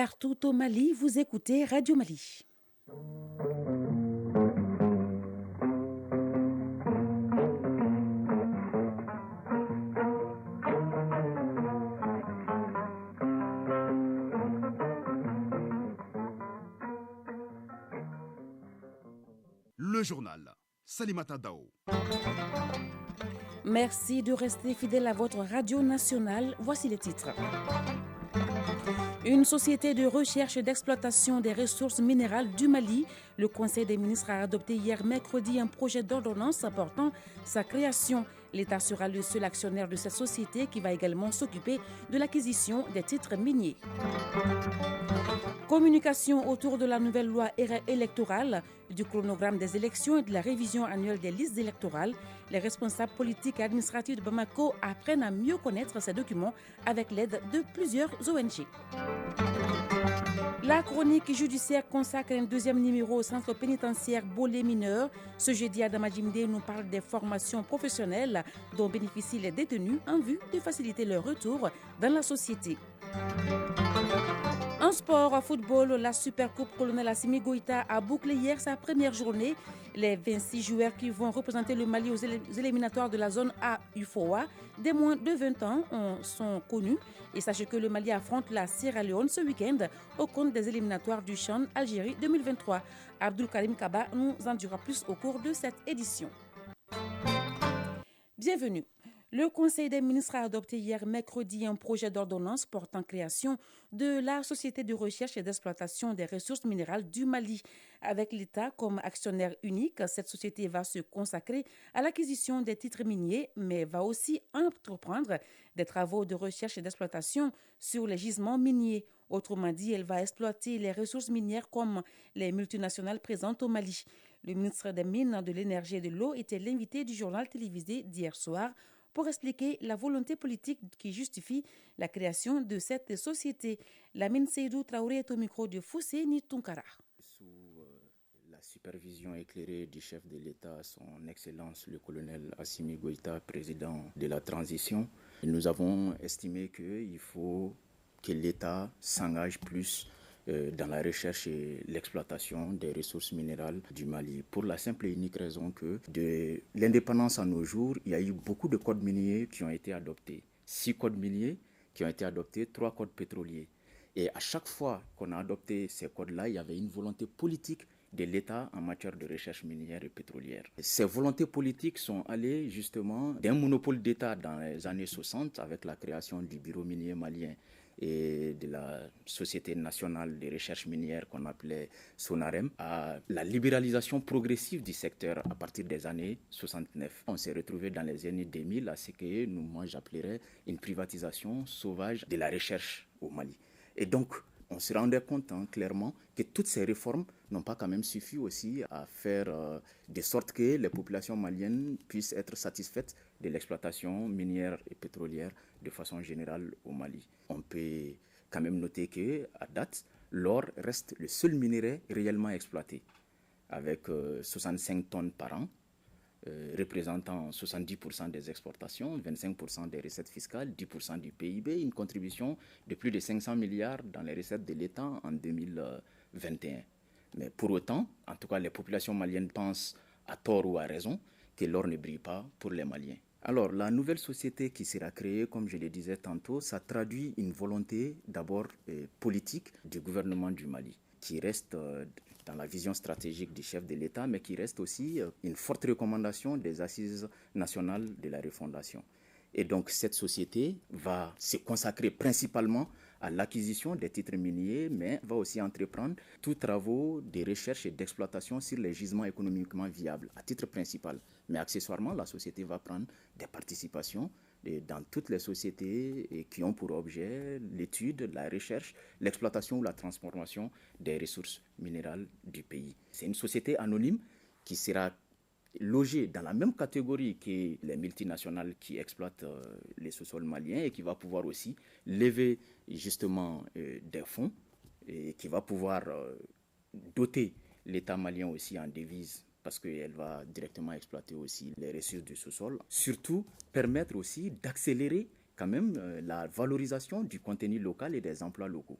Partout au Mali, vous écoutez Radio Mali. Le journal. Salimata Dao. Merci de rester fidèle à votre radio nationale. Voici les titres. Une société de recherche et d'exploitation des ressources minérales du Mali. Le Conseil des ministres a adopté hier mercredi un projet d'ordonnance apportant sa création. L'État sera le seul actionnaire de cette société qui va également s'occuper de l'acquisition des titres miniers. Communication autour de la nouvelle loi électorale, du chronogramme des élections et de la révision annuelle des listes électorales. Les responsables politiques et administratifs de Bamako apprennent à mieux connaître ces documents avec l'aide de plusieurs ONG. La chronique judiciaire consacre un deuxième numéro au centre pénitentiaire Bolé mineur. Ce jeudi, Adama Jimde nous parle des formations professionnelles dont bénéficient les détenus en vue de faciliter leur retour dans la société. En sport, en football, la Supercoupe Colonel Assimi Goïta a bouclé hier sa première journée. Les 26 joueurs qui vont représenter le Mali aux éliminatoires de la zone A UFOA des moins de 20 ans sont connus. Et sachez que le Mali affronte la Sierra Leone ce week-end au compte des éliminatoires du CHAN Algérie 2023. Abdul Karim Kaba nous en dira plus au cours de cette édition. Bienvenue. Le Conseil des ministres a adopté hier mercredi un projet d'ordonnance portant création de la Société de recherche et d'exploitation des ressources minérales du Mali. Avec l'État comme actionnaire unique, cette société va se consacrer à l'acquisition des titres miniers, mais va aussi entreprendre des travaux de recherche et d'exploitation sur les gisements miniers. Autrement dit, elle va exploiter les ressources minières comme les multinationales présentes au Mali. Le ministre des Mines, de l'Énergie et de l'Eau était l'invité du journal télévisé d'hier soir pour expliquer la volonté politique qui justifie la création de cette société. Lamine Seydou Traoré est au micro de Fousséni Tunkara. Sous la supervision éclairée du chef de l'État, son Excellence le colonel Assimi Goïta, président de la transition, nous avons estimé qu'il faut que l'État s'engage plus dans la recherche et l'exploitation des ressources minérales du Mali. Pour la simple et unique raison que de l'indépendance à nos jours, il y a eu beaucoup de codes miniers qui ont été adoptés. 6 codes miniers qui ont été adoptés, 3 codes pétroliers. Et à chaque fois qu'on a adopté ces codes-là, il y avait une volonté politique de l'État en matière de recherche minière et pétrolière. Ces volontés politiques sont allées justement d'un monopole d'État dans les années 60 avec la création du Bureau minier malien et de la Société nationale de recherche minière qu'on appelait SONAREM, à la libéralisation progressive du secteur à partir des années 69. On s'est retrouvé dans les années 2000 à ce que moi j'appellerais une privatisation sauvage de la recherche au Mali. Et donc, on se rendait compte clairement que toutes ces réformes n'ont pas quand même suffi aussi à faire de sorte que les populations maliennes puissent être satisfaites de l'exploitation minière et pétrolière de façon générale au Mali. On peut quand même noter qu'à date, l'or reste le seul minerai réellement exploité, avec 65 tonnes par an, représentant 70% des exportations, 25% des recettes fiscales, 10% du PIB, une contribution de plus de 500 milliards dans les recettes de l'État en 2021. Mais pour autant, en tout cas les populations maliennes pensent à tort ou à raison que l'or ne brille pas pour les Maliens. Alors la nouvelle société qui sera créée, comme je le disais tantôt, ça traduit une volonté d'abord politique du gouvernement du Mali, qui reste dans la vision stratégique du chef de l'État, mais qui reste aussi une forte recommandation des assises nationales de la refondation. Et donc cette société va se consacrer principalement à l'acquisition des titres miniers, mais va aussi entreprendre tous travaux de recherche et d'exploitation sur les gisements économiquement viables, à titre principal. Mais accessoirement, la société va prendre des participations dans toutes les sociétés qui ont pour objet l'étude, la recherche, l'exploitation ou la transformation des ressources minérales du pays. C'est une société anonyme qui sera logée dans la même catégorie que les multinationales qui exploitent les sous-sols maliens et qui va pouvoir aussi lever justement des fonds et qui va pouvoir doter l'État malien aussi en devises parce qu'elle va directement exploiter aussi les ressources du sous-sol. Surtout, permettre aussi d'accélérer quand même la valorisation du contenu local et des emplois locaux.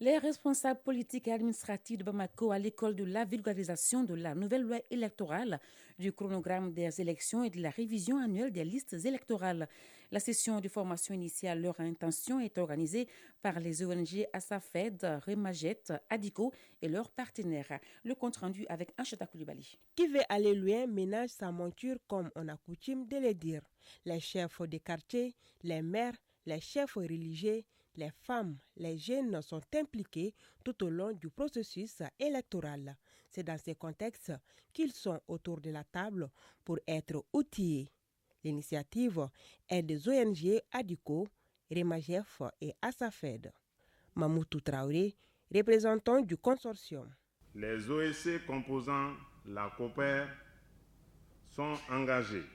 Les responsables politiques et administratifs de Bamako à l'école de la vulgarisation de la nouvelle loi électorale, du chronogramme des élections et de la révision annuelle des listes électorales. La session de formation initiale Leur intention est organisée par les ONG Asafed, Remajet, Adico et leurs partenaires. Le compte rendu avec Ancheta Koulibaly. Qui veut aller loin ménage sa monture comme on a coutume de le dire. Les chefs de quartier, les maires, les chefs religieux, les femmes, les jeunes sont impliqués tout au long du processus électoral. C'est dans ce contexte qu'ils sont autour de la table pour être outillés. L'initiative est des ONG Adico, Remagef et Asafed. Mamoutou Traoré, représentant du consortium. Les OSC composant la COPER sont engagés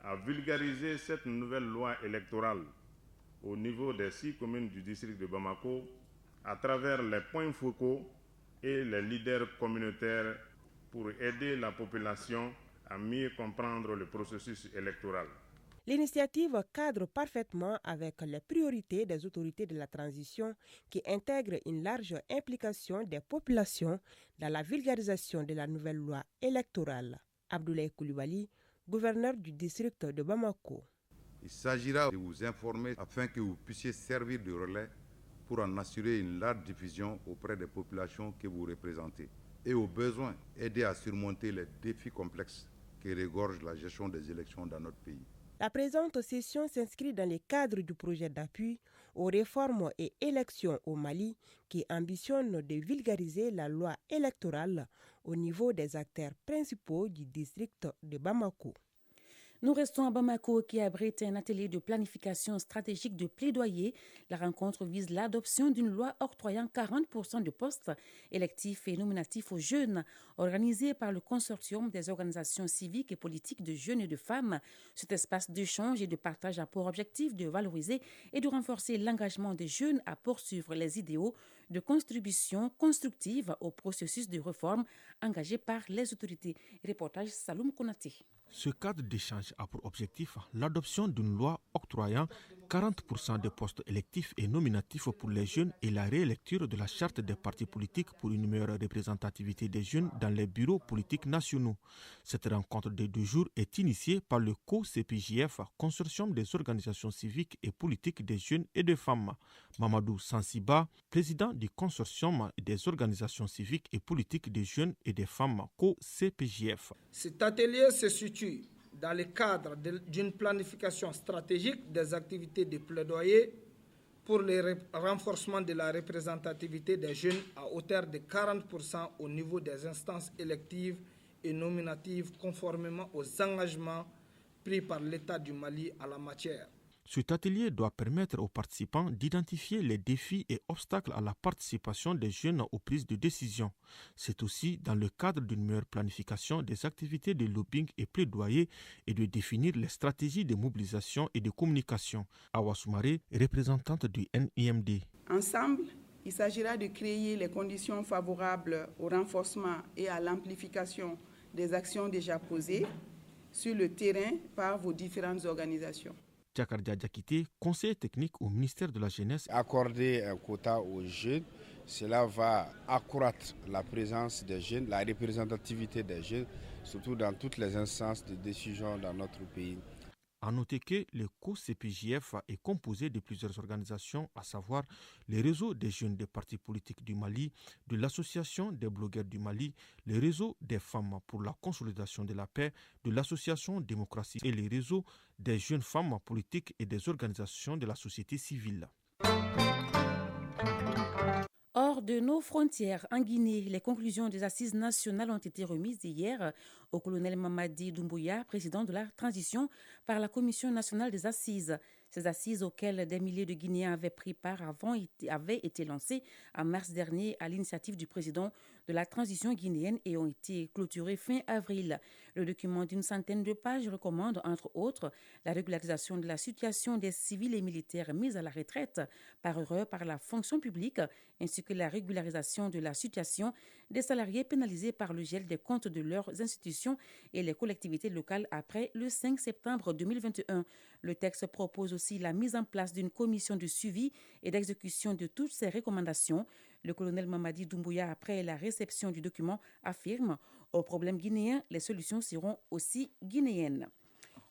à vulgariser cette nouvelle loi électorale au niveau des 6 communes du district de Bamako à travers les points focaux et les leaders communautaires pour aider la population à mieux comprendre le processus électoral. L'initiative cadre parfaitement avec les priorités des autorités de la transition qui intègrent une large implication des populations dans la vulgarisation de la nouvelle loi électorale. Abdoulaye Koulibaly, gouverneur du district de Bamako. Il s'agira de vous informer afin que vous puissiez servir de relais pour en assurer une large diffusion auprès des populations que vous représentez et au besoin aider à surmonter les défis complexes qui regorgent la gestion des élections dans notre pays. La présente session s'inscrit dans le cadre du projet d'appui aux réformes et élections au Mali qui ambitionne de vulgariser la loi électorale au niveau des acteurs principaux du district de Bamako. Nous restons à Bamako qui abrite un atelier de planification stratégique de plaidoyer. La rencontre vise l'adoption d'une loi octroyant 40% de postes électifs et nominatifs aux jeunes, organisée par le consortium des organisations civiques et politiques de jeunes et de femmes. Cet espace d'échange et de partage a pour objectif de valoriser et de renforcer l'engagement des jeunes à poursuivre les idéaux de contribution constructive au processus de réforme engagé par les autorités. Reportage Saloum Konaté. Ce cadre d'échange a pour objectif l'adoption d'une loi octroyant 40% des postes électifs et nominatifs pour les jeunes et la réélecture de la charte des partis politiques pour une meilleure représentativité des jeunes dans les bureaux politiques nationaux. Cette rencontre de 2 jours est initiée par le COCPJF, Consortium des organisations civiques et politiques des jeunes et des femmes. Mamadou Sansiba, président du Consortium des organisations civiques et politiques des jeunes et des femmes, COCPJF. Cet atelier se situe dans le cadre d'une planification stratégique des activités de plaidoyer pour le renforcement de la représentativité des jeunes à hauteur de 40% au niveau des instances électives et nominatives conformément aux engagements pris par l'État du Mali en la matière. Cet atelier doit permettre aux participants d'identifier les défis et obstacles à la participation des jeunes aux prises de décision. C'est aussi dans le cadre d'une meilleure planification des activités de lobbying et plaidoyer et de définir les stratégies de mobilisation et de communication. Awa Soumaré, représentante du NIMD. Ensemble, il s'agira de créer les conditions favorables au renforcement et à l'amplification des actions déjà posées sur le terrain par vos différentes organisations. Djakardia Diakité, conseiller technique au ministère de la Jeunesse. Accorder un quota aux jeunes, cela va accroître la présence des jeunes, la représentativité des jeunes, surtout dans toutes les instances de décision dans notre pays. À noter que le COCPJF est composé de plusieurs organisations, à savoir le réseau des jeunes des partis politiques du Mali, de l'association des blogueurs du Mali, le réseau des femmes pour la consolidation de la paix, de l'association démocratie et le réseau des jeunes femmes politiques et des organisations de la société civile. Hors de nos frontières, en Guinée, les conclusions des assises nationales ont été remises hier au colonel Mamadi Doumbouya, président de la transition, par la Commission nationale des assises. Ces assises auxquelles des milliers de Guinéens avaient pris part avaient été lancées en mars dernier à l'initiative du président de la transition guinéenne et ont été clôturées fin avril. Le document d'une centaine de pages recommande, entre autres, la régularisation de la situation des civils et militaires mis à la retraite par erreur par la fonction publique, ainsi que la régularisation de la situation des salariés pénalisés par le gel des comptes de leurs institutions et les collectivités locales après le 5 septembre 2021. Le texte propose aussi la mise en place d'une commission de suivi et d'exécution de toutes ces recommandations. Le colonel Mamadi Doumbouya, après la réception du document, affirme « Aux problèmes guinéens, les solutions seront aussi guinéennes ».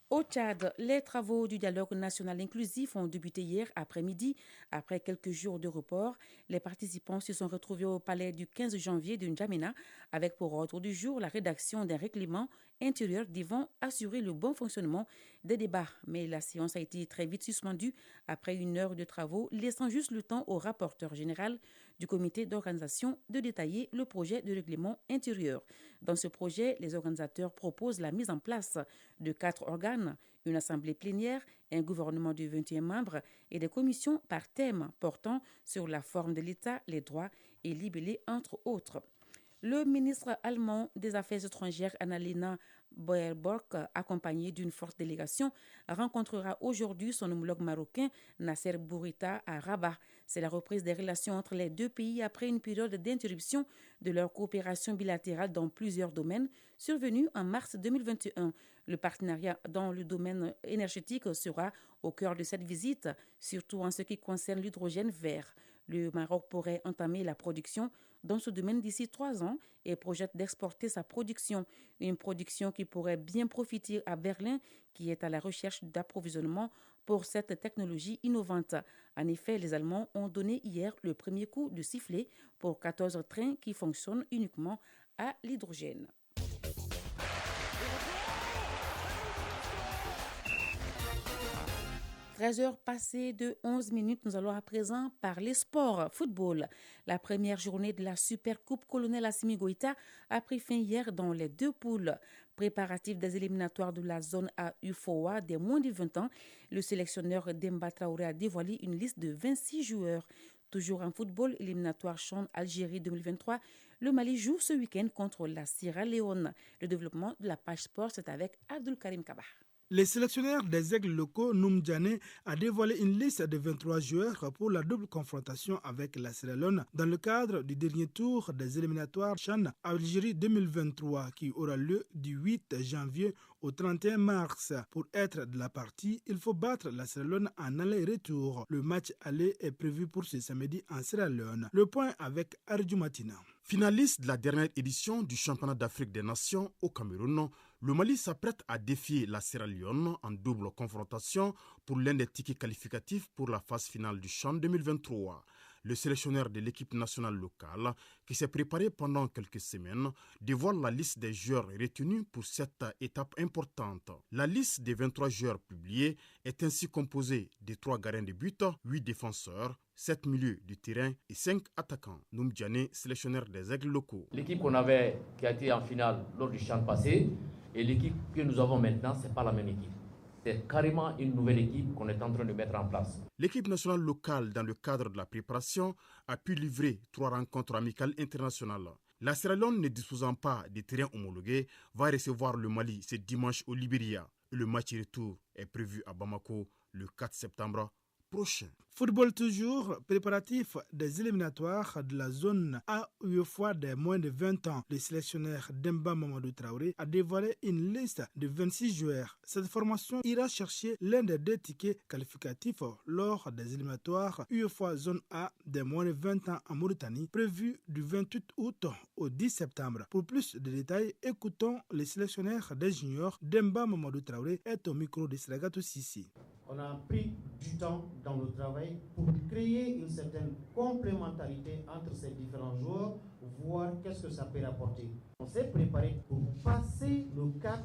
Au Tchad, les travaux du dialogue national inclusif ont débuté hier après-midi. Après quelques jours de report, les participants se sont retrouvés au palais du 15 janvier de N'Djamena avec pour ordre du jour la rédaction d'un règlement intérieur devant assurer le bon fonctionnement des débats. Mais la séance a été très vite suspendue après 1 heure de travaux, laissant juste le temps au rapporteur général du comité d'organisation de détailler le projet de règlement intérieur. Dans ce projet, les organisateurs proposent la mise en place de 4 organes, une assemblée plénière, un gouvernement de 21 membres et des commissions par thème portant sur la forme de l'État, les droits et libertés, entre autres. Le ministre allemand des Affaires étrangères, Annalena Baerbock, accompagné d'une forte délégation, rencontrera aujourd'hui son homologue marocain Nasser Bourita à Rabat. C'est la reprise des relations entre les deux pays après une période d'interruption de leur coopération bilatérale dans plusieurs domaines survenue en mars 2021. Le partenariat dans le domaine énergétique sera au cœur de cette visite, surtout en ce qui concerne l'hydrogène vert. Le Maroc pourrait entamer la production dans ce domaine d'ici 3 ans et projette d'exporter sa production. Une production qui pourrait bien profiter à Berlin, qui est à la recherche d'approvisionnement pour cette technologie innovante. En effet, les Allemands ont donné hier le premier coup de sifflet pour 14 trains qui fonctionnent uniquement à l'hydrogène. 13h passées de 11 minutes, nous allons à présent parler sport, football. La première journée de la Super Coupe Colonel Assimi Goïta a pris fin hier dans les 2 poules. Préparatifs des éliminatoires de la zone A UFOA des moins de 20 ans, le sélectionneur Demba Traoré a dévoilé une liste de 26 joueurs. Toujours en football, éliminatoire CHAN Algérie 2023, le Mali joue ce week-end contre la Sierra Leone. Le développement de la page sport, c'est avec Abdul Karim Kaba. Le sélectionneur des aigles locaux, Noum Djane, a dévoilé une liste de 23 joueurs pour la double confrontation avec la Sierra Leone dans le cadre du dernier tour des éliminatoires CHAN Algérie 2023 qui aura lieu du 8 janvier au 31 mars. Pour être de la partie, il faut battre la Sierra Leone en aller-retour. Le match aller est prévu pour ce samedi en Sierra Leone. Le point avec Arju Matina. Finaliste de la dernière édition du championnat d'Afrique des Nations au Cameroun, le Mali s'apprête à défier la Sierra Leone en double confrontation pour l'un des tickets qualificatifs pour la phase finale du CHAN 2023. Le sélectionneur de l'équipe nationale locale, qui s'est préparé pendant quelques semaines, dévoile la liste des joueurs retenus pour cette étape importante. La liste des 23 joueurs publiés est ainsi composée de 3 gardiens de but, 8 défenseurs, 7 milieux du terrain et 5 attaquants. Noum Djane, sélectionneur des aigles locaux. L'équipe qu'on avait, qui a été en finale lors du CHAN passé, et l'équipe que nous avons maintenant, ce n'est pas la même équipe. C'est carrément une nouvelle équipe qu'on est en train de mettre en place. L'équipe nationale locale, dans le cadre de la préparation, a pu livrer 3 rencontres amicales internationales. La Sierra Leone, ne disposant pas de terrain homologué, va recevoir le Mali ce dimanche au Libéria. Le match retour est prévu à Bamako le 4 septembre prochain. Football toujours, préparatif des éliminatoires de la zone A UEFA des moins de 20 ans. Le sélectionneur Demba Mamadou Traoré a dévoilé une liste de 26 joueurs. Cette formation ira chercher l'un des 2 tickets qualificatifs lors des éliminatoires UEFA zone A des moins de 20 ans en Mauritanie, prévu du 28 août au 10 septembre. Pour plus de détails, écoutons le sélectionneur des juniors Demba Mamadou Traoré est au micro de Sragato Sissi. On a pris du temps dans le travail pour créer une certaine complémentarité entre ces différents joueurs, voir qu'est-ce que ça peut apporter. On s'est préparé pour passer le cap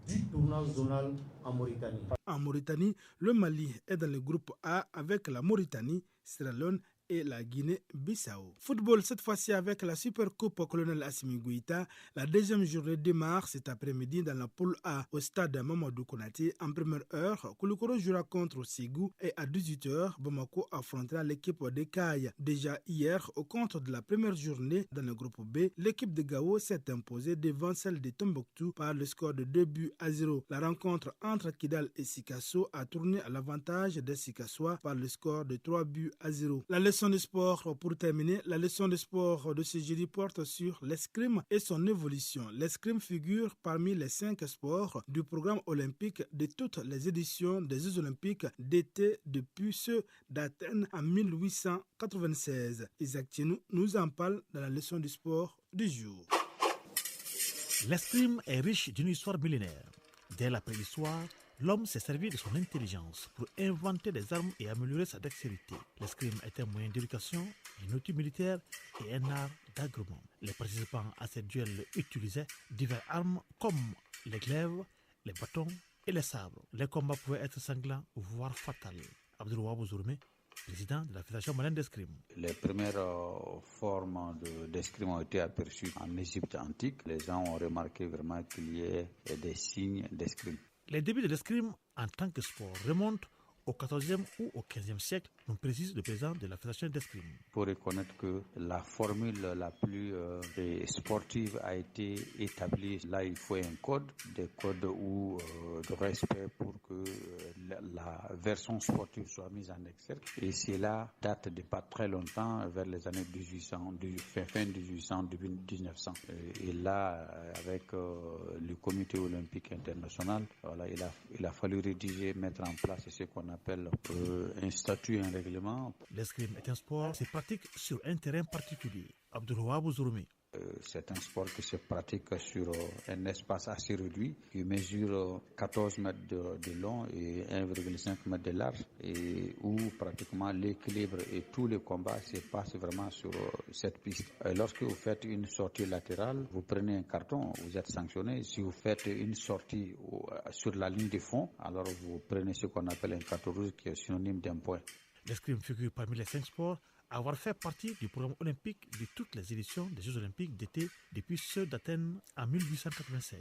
du tournoi zonal en Mauritanie. En Mauritanie, le Mali est dans le groupe A avec la Mauritanie, Sierra Leone et la Guinée-Bissau. Football cette fois-ci avec la Supercoupe Colonel Assimi Goïta. La deuxième journée démarre cet après-midi dans la poule A au stade Mamadou Konaté. En première heure, Koulikoro jouera contre Ségou et à 18h, Bamako affrontera l'équipe de Caille. Déjà hier, au compte de la première journée dans le groupe B, l'équipe de Gao s'est imposée devant celle de Tombouctou par le score de 2-0. La rencontre entre Kidal et Sikasso a tourné à l'avantage des Sikassois par le score de 3-0. La leçon de sport pour terminer, la leçon de sport de ce jeudi porte sur l'escrime et son évolution. L'escrime figure parmi les 5 sports du programme olympique de toutes les éditions des Jeux olympiques d'été depuis ceux d'Athènes en 1896. Isaac Tienou nous en parle dans la leçon du sport du jour. L'escrime est riche d'une histoire millénaire. Dès la préhistoire, l'homme s'est servi de son intelligence pour inventer des armes et améliorer sa dextérité. L'escrime est un moyen d'éducation, un outil militaire et un art d'agrement. Les participants à ces duels utilisaient diverses armes comme les glaives, les bâtons et les sabres. Les combats pouvaient être sanglants voire fatals. Abdoulouabou Zourmé, président de la Fédération malienne d'escrime. Les premières formes d'escrime ont été aperçues en Égypte antique. Les gens ont remarqué vraiment qu'il y ait des signes d'escrime. Les débuts de l'escrime en tant que sport remontent au XIVe ou au XVe siècle, nous précise le président de la Fédération d'escrime. Il faut reconnaître que la formule la plus sportive a été établie. Là, il faut un code, des codes de respect pour que la version sportive soit mise en exergue. Et cela date de pas très longtemps, vers les années 1800, fin 1800, début 1900. Et là, avec le Comité olympique international, voilà, il a fallu rédiger, mettre en place ce qu'on appelle un statut, un règlement. L'escrime est un sport qui se pratique sur un terrain particulier. Abdoulouabou Zourmé. C'est un sport qui se pratique sur un espace assez réduit qui mesure 14 mètres de long et 1,5 mètre de large et où pratiquement l'équilibre et tous les combats se passent vraiment sur cette piste. Lorsque vous faites une sortie latérale, vous prenez un carton, vous êtes sanctionné. Si vous faites une sortie sur la ligne de fond, alors vous prenez ce qu'on appelle un carton rouge qui est synonyme d'un point. L'escrime figure parmi les 5 sports à avoir fait partie du programme olympique de toutes les éditions des Jeux olympiques d'été depuis ceux d'Athènes en 1896.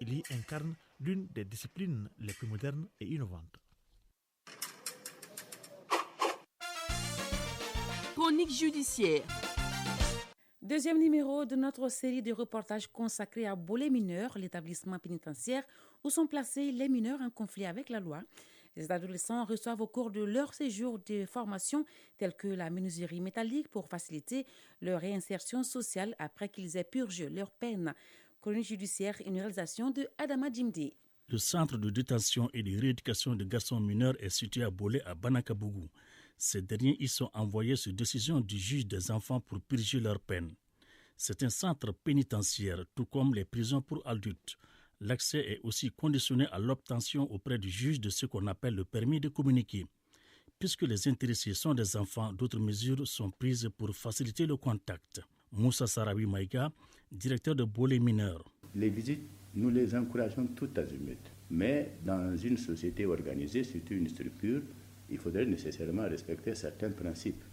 Il y incarne l'une des disciplines les plus modernes et innovantes. Chronique judiciaire. Deuxième numéro de notre série de reportages consacrés à Bolé mineur, l'établissement pénitentiaire où sont placés les mineurs en conflit avec la loi. Les adolescents reçoivent au cours de leur séjour des formations telles que la menuiserie métallique pour faciliter leur réinsertion sociale après qu'ils aient purgé leur peine. Chronique judiciaire, une réalisation de Adama Djimdi. Le centre de détention et de rééducation de garçons mineurs est situé à Bolé, à Banakabougou. Ces derniers y sont envoyés sur décision du juge des enfants pour purger leur peine. C'est un centre pénitentiaire, tout comme les prisons pour adultes. L'accès est aussi conditionné à l'obtention auprès du juge de ce qu'on appelle le permis de communiquer. Puisque les intéressés sont des enfants, d'autres mesures sont prises pour faciliter le contact. Moussa Sarawi Maïga, directeur de Bolé mineur. Les visites, nous les encourageons tout azimut. Mais dans une société organisée, surtout une structure, il faudrait nécessairement respecter certains principes.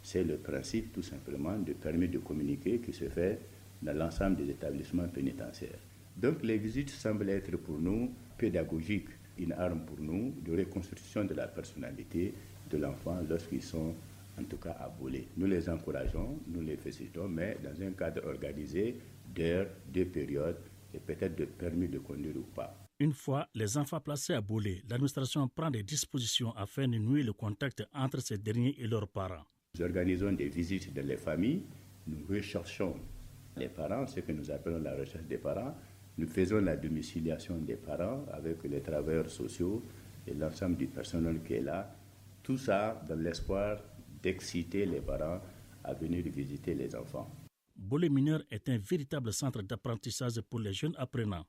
C'est le principe tout simplement du permis de communiquer qui se fait dans l'ensemble des établissements pénitentiaires. Donc les visites semblent être pour nous pédagogiques, une arme pour nous de reconstruction de la personnalité de l'enfant lorsqu'ils sont en tout cas à Bolé. Nous les encourageons, nous les félicitons, mais dans un cadre organisé d'heures, de périodes et peut-être de permis de conduire ou pas. Une fois les enfants placés à Bolé, l'administration prend des dispositions afin de nouer le contact entre ces derniers et leurs parents. Nous organisons des visites dans les familles, nous recherchons les parents, ce que nous appelons la recherche des parents. Nous faisons la domiciliation des parents avec les travailleurs sociaux et l'ensemble du personnel qui est là. Tout ça dans l'espoir d'exciter les parents à venir visiter les enfants. Bolé mineur est un véritable centre d'apprentissage pour les jeunes apprenants.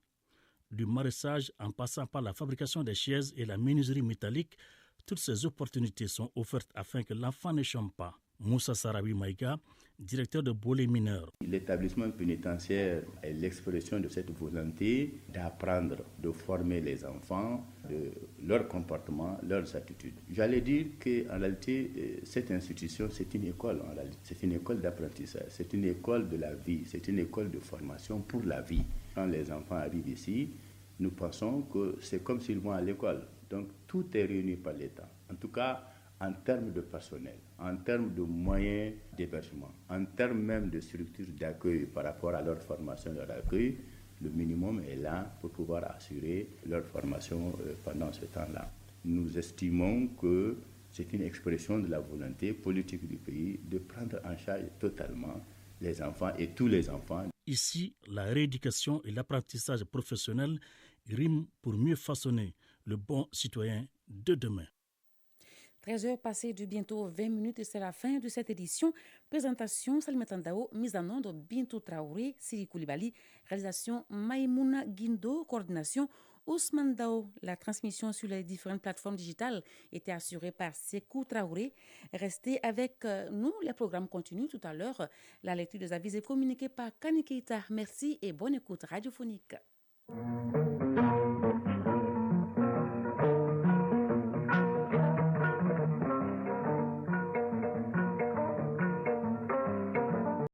Du maraîchage en passant par la fabrication des chaises et la menuiserie métallique, toutes ces opportunités sont offertes afin que l'enfant ne chôme pas. Moussa Sarawi Maïga, directeur de Bolé Mineur. L'établissement pénitentiaire est l'expression de cette volonté d'apprendre, de former les enfants, de leur comportement, leurs attitudes. J'allais dire qu'en réalité, cette institution, c'est une école. En réalité. C'est une école d'apprentissage, c'est une école de la vie, c'est une école de formation pour la vie. Quand les enfants arrivent ici, nous pensons que c'est comme s'ils vont à l'école. Donc tout est réuni par l'État. En tout cas, en termes de personnel, en termes de moyens d'hébergement, en termes même de structures d'accueil par rapport à leur formation, leur accueil, le minimum est là pour pouvoir assurer leur formation pendant ce temps-là. Nous estimons que c'est une expression de la volonté politique du pays de prendre en charge totalement les enfants et tous les enfants. Ici, la rééducation et l'apprentissage professionnel riment pour mieux façonner le bon citoyen de demain. 13h passées de bientôt 20 minutes et c'est la fin de cette édition. Présentation Salimata Ndao, mise en onde Bintou Traoré, Siri Koulibaly, réalisation Maïmouna Guindo, coordination Ousmane Dao. La transmission sur les différentes plateformes digitales était assurée par Sekou Traoré. Restez avec nous, les programmes continuent tout à l'heure. La lecture des avis est communiquée par Kani Keita. Merci et bonne écoute radiophonique.